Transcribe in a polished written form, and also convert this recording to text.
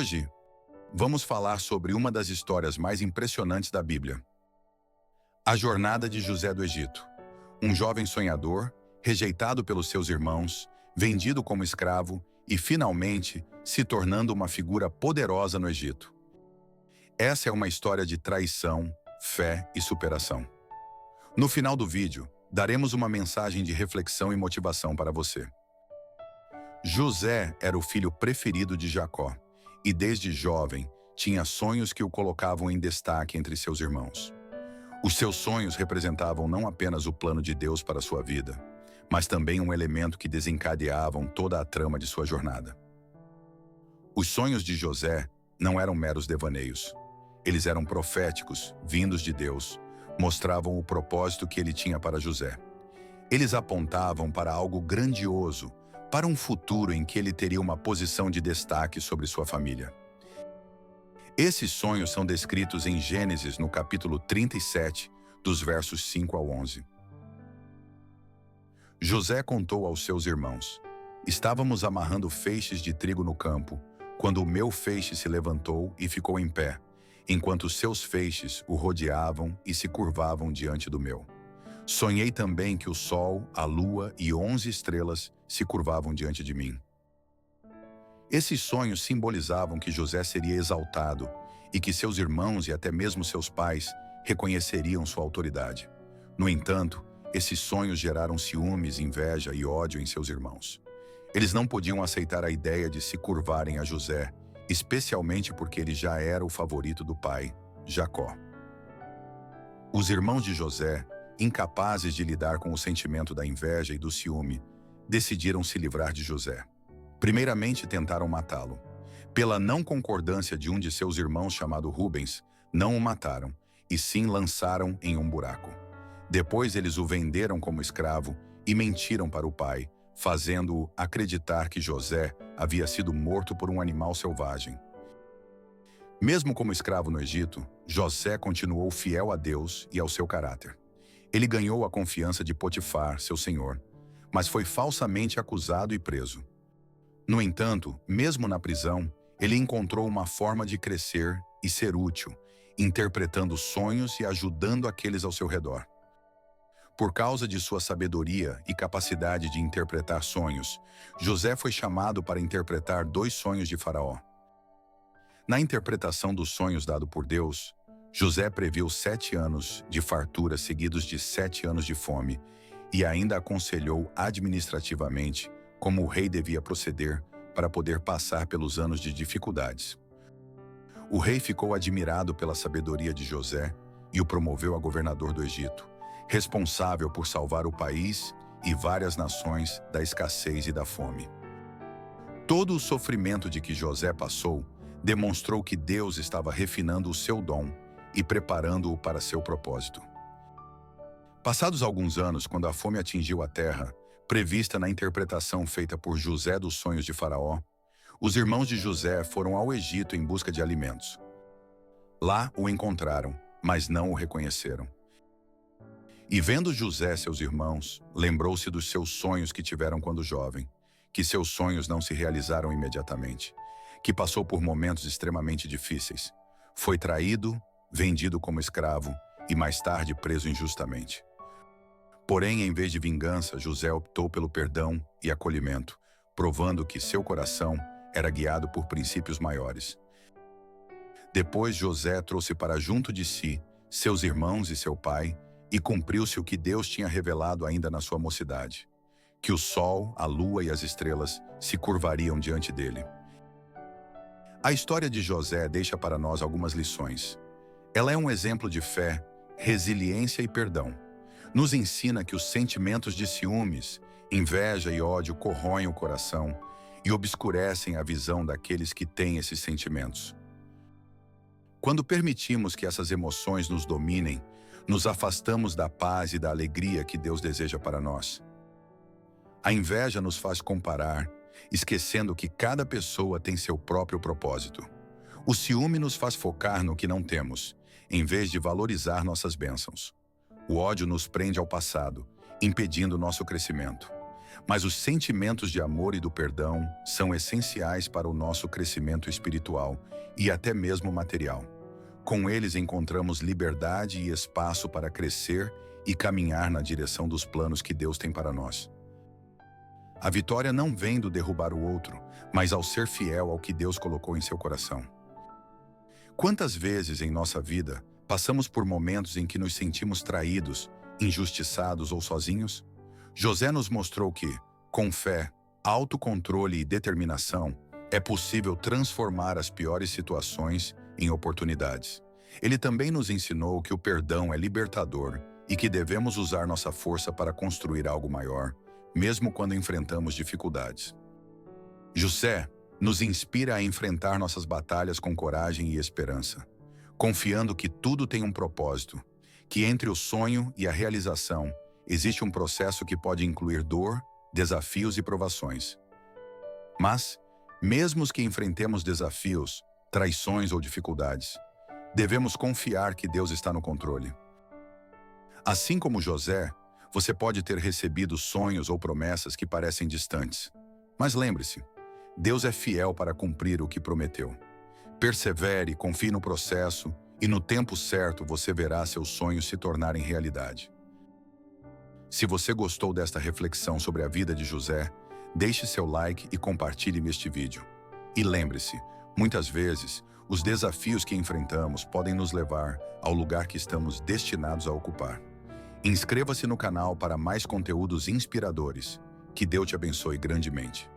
Hoje, vamos falar sobre uma das histórias mais impressionantes da Bíblia. A jornada de José do Egito. Um jovem sonhador, rejeitado pelos seus irmãos, vendido como escravo e, finalmente, se tornando uma figura poderosa no Egito. Essa é uma história de traição, fé e superação. No final do vídeo, daremos uma mensagem de reflexão e motivação para você. José era o filho preferido de Jacó e, desde jovem, tinha sonhos que o colocavam em destaque entre seus irmãos. Os seus sonhos representavam não apenas o plano de Deus para sua vida, mas também um elemento que desencadeavam toda a trama de sua jornada. Os sonhos de José não eram meros devaneios. Eles eram proféticos, vindos de Deus, mostravam o propósito que ele tinha para José. Eles apontavam para algo grandioso, para um futuro em que ele teria uma posição de destaque sobre sua família. Esses sonhos são descritos em Gênesis, no capítulo 37, dos versos 5 ao 11. José contou aos seus irmãos: "Estávamos amarrando feixes de trigo no campo, quando o meu feixe se levantou e ficou em pé, enquanto os seus feixes o rodeavam e se curvavam diante do meu. Sonhei também que o sol, a lua e 11 estrelas se curvavam diante de mim." Esses sonhos simbolizavam que José seria exaltado e que seus irmãos e até mesmo seus pais reconheceriam sua autoridade. No entanto, esses sonhos geraram ciúmes, inveja e ódio em seus irmãos. Eles não podiam aceitar a ideia de se curvarem a José, especialmente porque ele já era o favorito do pai, Jacó. Os irmãos de José, incapazes de lidar com o sentimento da inveja e do ciúme, decidiram se livrar de José. Primeiramente tentaram matá-lo. Pela não concordância de um de seus irmãos chamado Rubens, não o mataram, e sim lançaram em um buraco. Depois eles o venderam como escravo e mentiram para o pai, fazendo-o acreditar que José havia sido morto por um animal selvagem. Mesmo como escravo no Egito, José continuou fiel a Deus e ao seu caráter. Ele ganhou a confiança de Potifar, seu senhor, mas foi falsamente acusado e preso. No entanto, mesmo na prisão, ele encontrou uma forma de crescer e ser útil, interpretando sonhos e ajudando aqueles ao seu redor. Por causa de sua sabedoria e capacidade de interpretar sonhos, José foi chamado para interpretar 2 sonhos de Faraó. Na interpretação dos sonhos dado por Deus, José previu 7 anos de fartura seguidos de 7 anos de fome e ainda aconselhou administrativamente como o rei devia proceder para poder passar pelos anos de dificuldades. O rei ficou admirado pela sabedoria de José e o promoveu a governador do Egito, responsável por salvar o país e várias nações da escassez e da fome. Todo o sofrimento de que José passou demonstrou que Deus estava refinando o seu dom e preparando-o para seu propósito. Passados alguns anos, quando a fome atingiu a terra, prevista na interpretação feita por José dos sonhos de Faraó, os irmãos de José foram ao Egito em busca de alimentos. Lá o encontraram, mas não o reconheceram. E vendo José seus irmãos, lembrou-se dos seus sonhos que tiveram quando jovem, que seus sonhos não se realizaram imediatamente, que passou por momentos extremamente difíceis. Foi traído, vendido como escravo e mais tarde preso injustamente. Porém, em vez de vingança, José optou pelo perdão e acolhimento, provando que seu coração era guiado por princípios maiores. Depois, José trouxe para junto de si seus irmãos e seu pai, e cumpriu-se o que Deus tinha revelado ainda na sua mocidade, que o sol, a lua e as estrelas se curvariam diante dele. A história de José deixa para nós algumas lições. Ela é um exemplo de fé, resiliência e perdão. Nos ensina que os sentimentos de ciúmes, inveja e ódio corroem o coração e obscurecem a visão daqueles que têm esses sentimentos. Quando permitimos que essas emoções nos dominem, nos afastamos da paz e da alegria que Deus deseja para nós. A inveja nos faz comparar, esquecendo que cada pessoa tem seu próprio propósito. O ciúme nos faz focar no que não temos, em vez de valorizar nossas bênçãos. O ódio nos prende ao passado, impedindo nosso crescimento. Mas os sentimentos de amor e do perdão são essenciais para o nosso crescimento espiritual e até mesmo material. Com eles encontramos liberdade e espaço para crescer e caminhar na direção dos planos que Deus tem para nós. A vitória não vem do derrubar o outro, mas ao ser fiel ao que Deus colocou em seu coração. Quantas vezes em nossa vida passamos por momentos em que nos sentimos traídos, injustiçados ou sozinhos? José nos mostrou que, com fé, autocontrole e determinação, é possível transformar as piores situações em oportunidades. Ele também nos ensinou que o perdão é libertador e que devemos usar nossa força para construir algo maior, mesmo quando enfrentamos dificuldades. José nos inspira a enfrentar nossas batalhas com coragem e esperança, confiando que tudo tem um propósito, que entre o sonho e a realização existe um processo que pode incluir dor, desafios e provações. Mas, mesmo que enfrentemos desafios, traições ou dificuldades, devemos confiar que Deus está no controle. Assim como José, você pode ter recebido sonhos ou promessas que parecem distantes. Mas lembre-se, Deus é fiel para cumprir o que prometeu. Persevere, confie no processo e no tempo certo você verá seus sonhos se tornarem realidade. Se você gostou desta reflexão sobre a vida de José, deixe seu like e compartilhe este vídeo. E lembre-se, muitas vezes, os desafios que enfrentamos podem nos levar ao lugar que estamos destinados a ocupar. Inscreva-se no canal para mais conteúdos inspiradores. Que Deus te abençoe grandemente.